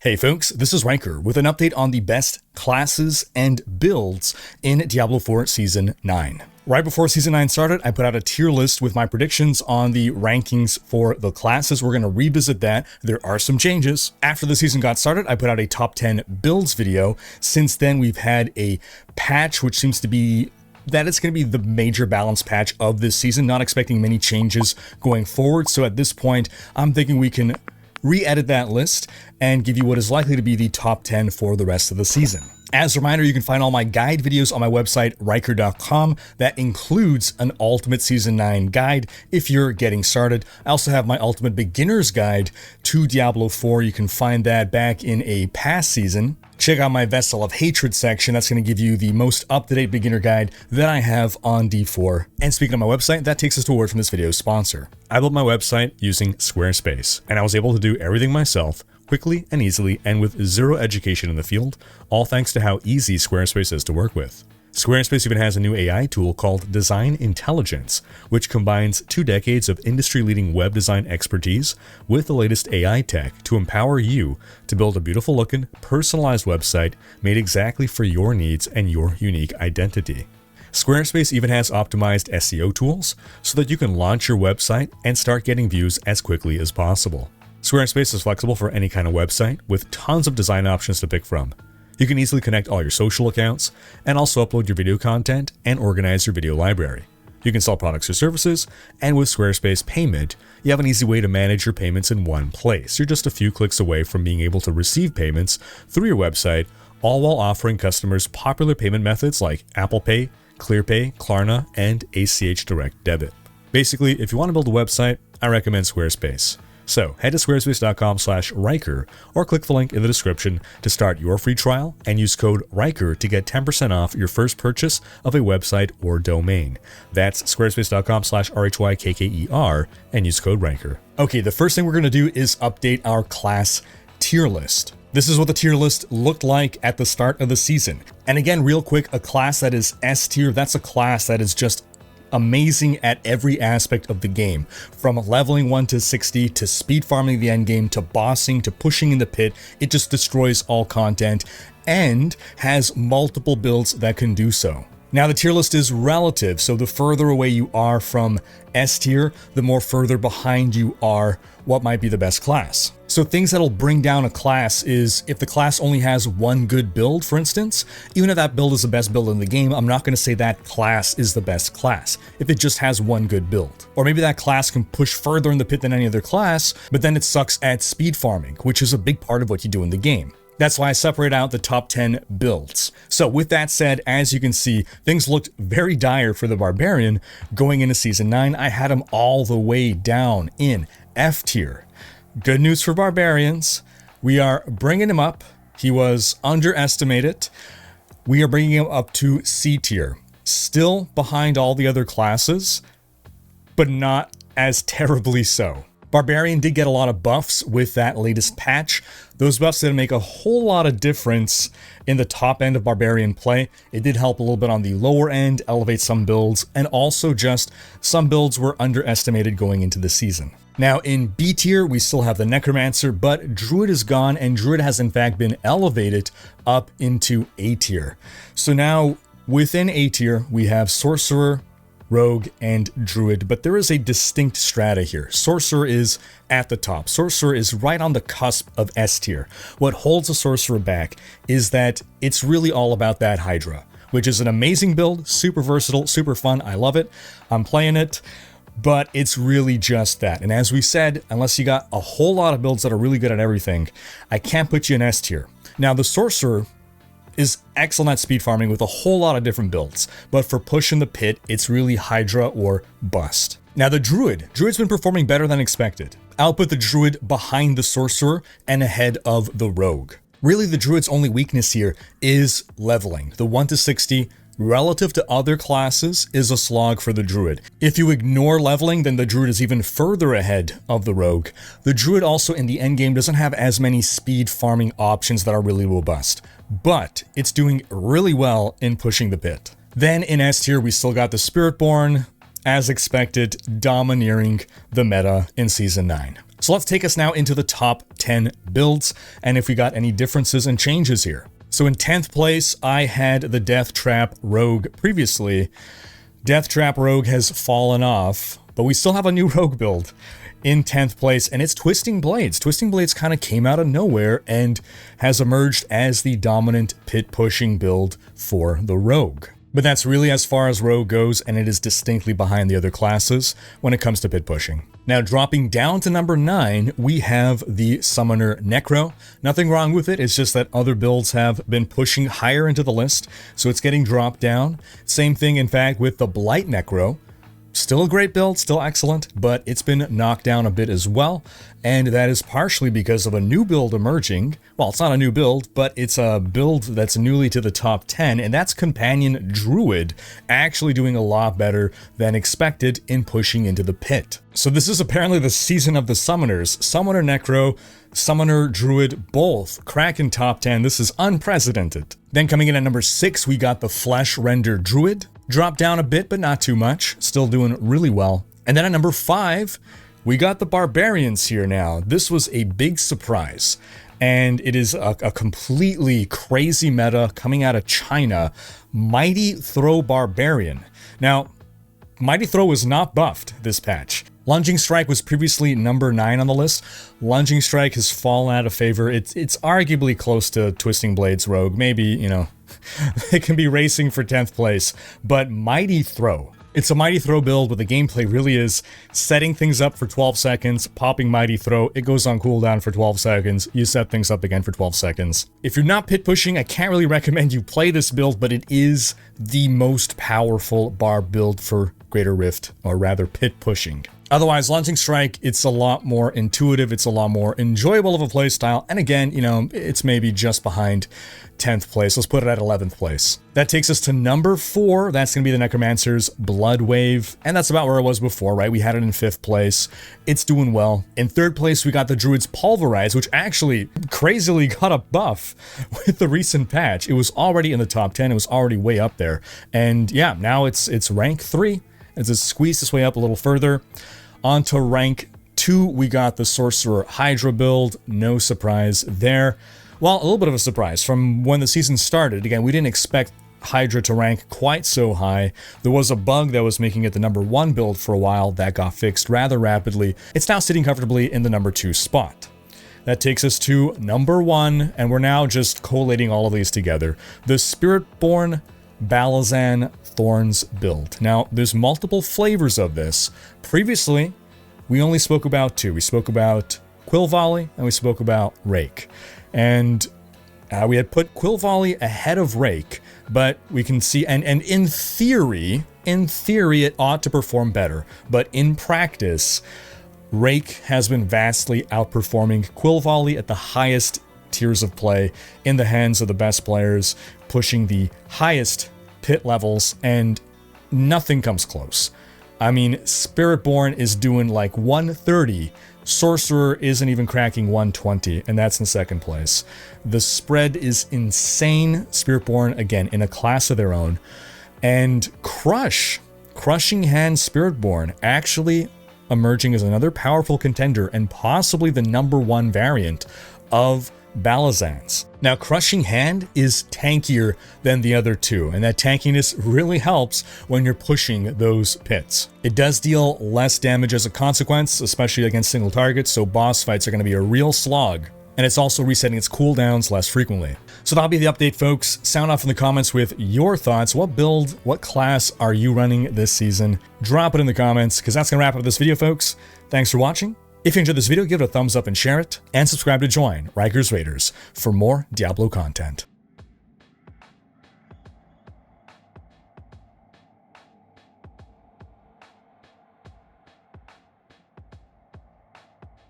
Hey folks, this is Rhykker with an update on the best classes and builds in Diablo 4 Season 9. Right before Season 9 started, I put out a tier list with my predictions on the rankings for the classes. We're going to revisit that. There are some changes. After the season got started, I put out a top 10 builds video. Since then, we've had a patch, which seems to be that it's going to be the major balance patch of this season. Not expecting many changes going forward. So at this point, I'm thinking we can re-edit that list and give you what is likely to be the top 10 for the rest of the season. As a reminder, you can find all my guide videos on my website, Rhykker.com. That includes an Ultimate Season 9 guide if you're getting started. I also have my Ultimate Beginner's Guide to Diablo 4. You can find that back in a past season. Check out my Vessel of Hatred section. That's going to give you the most up-to-date beginner guide that I have on D4. And speaking of my website, that takes us to a word from this video's sponsor. I built my website using Squarespace, and I was able to do everything myself quickly and easily and with zero education in the field, all thanks to how easy Squarespace is to work with. Squarespace even has a new AI tool called Design Intelligence, which combines 2 decades of industry-leading web design expertise with the latest AI tech to empower you to build a beautiful-looking, personalized website made exactly for your needs and your unique identity. Squarespace even has optimized SEO tools so that you can launch your website and start getting views as quickly as possible. Squarespace is flexible for any kind of website with tons of design options to pick from. You can easily connect all your social accounts and also upload your video content and organize your video library. You can sell products or services, and with Squarespace Payment, you have an easy way to manage your payments in one place. You're just a few clicks away from being able to receive payments through your website, all while offering customers popular payment methods like Apple Pay, ClearPay, Klarna, and ACH Direct Debit. Basically, if you want to build a website, I recommend Squarespace. So head to squarespace.com/Rhykker or click the link in the description to start your free trial and use code Rhykker to get 10% off your first purchase of a website or domain. That's squarespace.com/RHYKKER and use code Rhykker. Okay, the first thing we're going to do is update our class tier list. This is what the tier list looked like at the start of the season. And again, real quick, a class that is S tier, that's a class that is just amazing at every aspect of the game, from leveling 1 to 60 to speed farming the end game to bossing to pushing in the pit. It just destroys all content and has multiple builds that can do so. Now the tier list is relative, so the further away you are from S tier, the more further behind you are what might be the best class. So things that'll bring down a class is if the class only has one good build, for instance. Even if that build is the best build in the game, I'm not going to say that class is the best class if it just has one good build. Or maybe that class can push further in the pit than any other class, but then it sucks at speed farming, which is a big part of what you do in the game. That's why I separate out the top 10 builds. So with that said, as you can see, things looked very dire for the Barbarian going into Season 9. I had him all the way down in F tier. Good news for Barbarians. We are bringing him up. He was underestimated. We are bringing him up to C tier. Still behind all the other classes, but not as terribly so. Barbarian did get a lot of buffs with that latest patch. Those buffs didn't make a whole lot of difference in the top end of Barbarian play. It did help a little bit on the lower end, elevate some builds, and also just some builds were underestimated going into the season. Now in B tier, we still have the necromancer, but Druid is gone, and Druid has in fact been elevated up into A tier. So now within A tier, we have Sorcerer, Rogue, and Druid, but there is a distinct strata here. Sorcerer is at the top. Sorcerer is right on the cusp of S tier. What holds a Sorcerer back is that it's really all about that Hydra, which is an amazing build, super versatile, super fun. I love it. I'm playing it, but it's really just that. And as we said, unless you got a whole lot of builds that are really good at everything, I can't put you in S tier. Now the Sorcerer is excellent at speed farming with a whole lot of different builds, but for pushing the pit, it's really Hydra or bust. Now the Druid's been performing better than expected. I'll put the Druid behind the Sorcerer and ahead of the Rogue. Really, the Druid's only weakness here is leveling. The 1 to 60 relative to other classes is a slog for the Druid. If you ignore leveling, then the Druid is even further ahead of the Rogue. The Druid also in the endgame doesn't have as many speed farming options that are really robust, but it's doing really well in pushing the pit. Then in S tier, we still got the spiritborn, as expected, domineering the meta in Season 9. So let's take us now into the top 10 builds, and if we got any differences and changes here. So in 10th place, I had the Death Trap Rogue previously. Death Trap Rogue has fallen off, but we still have a new Rogue build in 10th place, and it's Twisting Blades. Twisting Blades kind of came out of nowhere and has emerged as the dominant pit-pushing build for the Rogue. But that's really as far as Rogue goes, and it is distinctly behind the other classes when it comes to pit pushing. Now, dropping down to number 9, we have the Summoner Necro. Nothing wrong with it, it's just that other builds have been pushing higher into the list, so it's getting dropped down. Same thing, in fact, with the Blight Necro. Still a great build, still excellent, but it's been knocked down a bit as well, and that is partially because of a new build emerging. Well, it's not a new build, but it's a build that's newly to the top 10, and that's Companion Druid, actually doing a lot better than expected in pushing into the pit. So this is apparently the season of the Summoners. Summoner Necro, Summoner Druid, both cracking top 10. This is unprecedented. Then coming in at number 6, we got the Flesh Render Druid. Dropped down a bit, but not too much. Still doing really well. And then at number 5, we got the Barbarians here now. This was a big surprise. And it is a completely crazy meta coming out of China. Mighty Throw Barbarian. Now, Mighty Throw was not buffed this patch. Lunging Strike was previously number 9 on the list. Lunging Strike has fallen out of favor. It's arguably close to Twisting Blades Rogue. Maybe, you know, it can be racing for 10th place. But Mighty Throw. It's a Mighty Throw build, but the gameplay really is setting things up for 12 seconds, popping Mighty Throw, it goes on cooldown for 12 seconds, you set things up again for 12 seconds. If you're not pit pushing, I can't really recommend you play this build, but it is the most powerful barb build for Greater Rift, or rather pit pushing. Otherwise, Lunging Strike, it's a lot more intuitive, it's a lot more enjoyable of a playstyle, and again, you know, it's maybe just behind 10th place. Let's put it at 11th place. That takes us to number 4. That's going to be the Necromancer's Blood Wave, and that's about where it was before, right? We had it in 5th place. It's doing well. In 3rd place, we got the Druid's Pulverize, which actually crazily got a buff with the recent patch. It was already in the top 10. It was already way up there. And yeah, now it's rank 3. As it squeezed its way up a little further. On to rank 2, we got the Sorcerer Hydra build. No surprise there. Well, a little bit of a surprise. From when the season started, again, we didn't expect Hydra to rank quite so high. There was a bug that was making it the number 1 build for a while that got fixed rather rapidly. It's now sitting comfortably in the number 2 spot. That takes us to number 1, and we're now just collating all of these together. The Spiritborn Balazan Thorns build. Now, there's multiple flavors of this. Previously, we only spoke about 2. We spoke about Quill Volley and we spoke about Rake. And we had put Quill Volley ahead of Rake, but we can see, and in theory, it ought to perform better. But in practice, Rake has been vastly outperforming Quill Volley at the highest tiers of play in the hands of the best players, pushing the highest pit levels, and nothing comes close. I mean, Spiritborn is doing like 130. Sorcerer isn't even cracking 120, and that's in 2nd place. The spread is insane. Spiritborn, again, in a class of their own. And Crushing Hand Spiritborn actually emerging as another powerful contender and possibly the number 1 variant of Balazans. Now, Crushing Hand is tankier than the other 2, and that tankiness really helps when you're pushing those pits. It does deal less damage as a consequence, especially against single targets, so boss fights are going to be a real slog, and it's also resetting its cooldowns less frequently. So that'll be the update, folks. Sound off in the comments with your thoughts. What build, what class are you running this season? Drop it in the comments, because that's going to wrap up this video, folks. Thanks for watching. If you enjoyed this video, give it a thumbs up and share it, and subscribe to join Rhykker's Raiders for more Diablo content.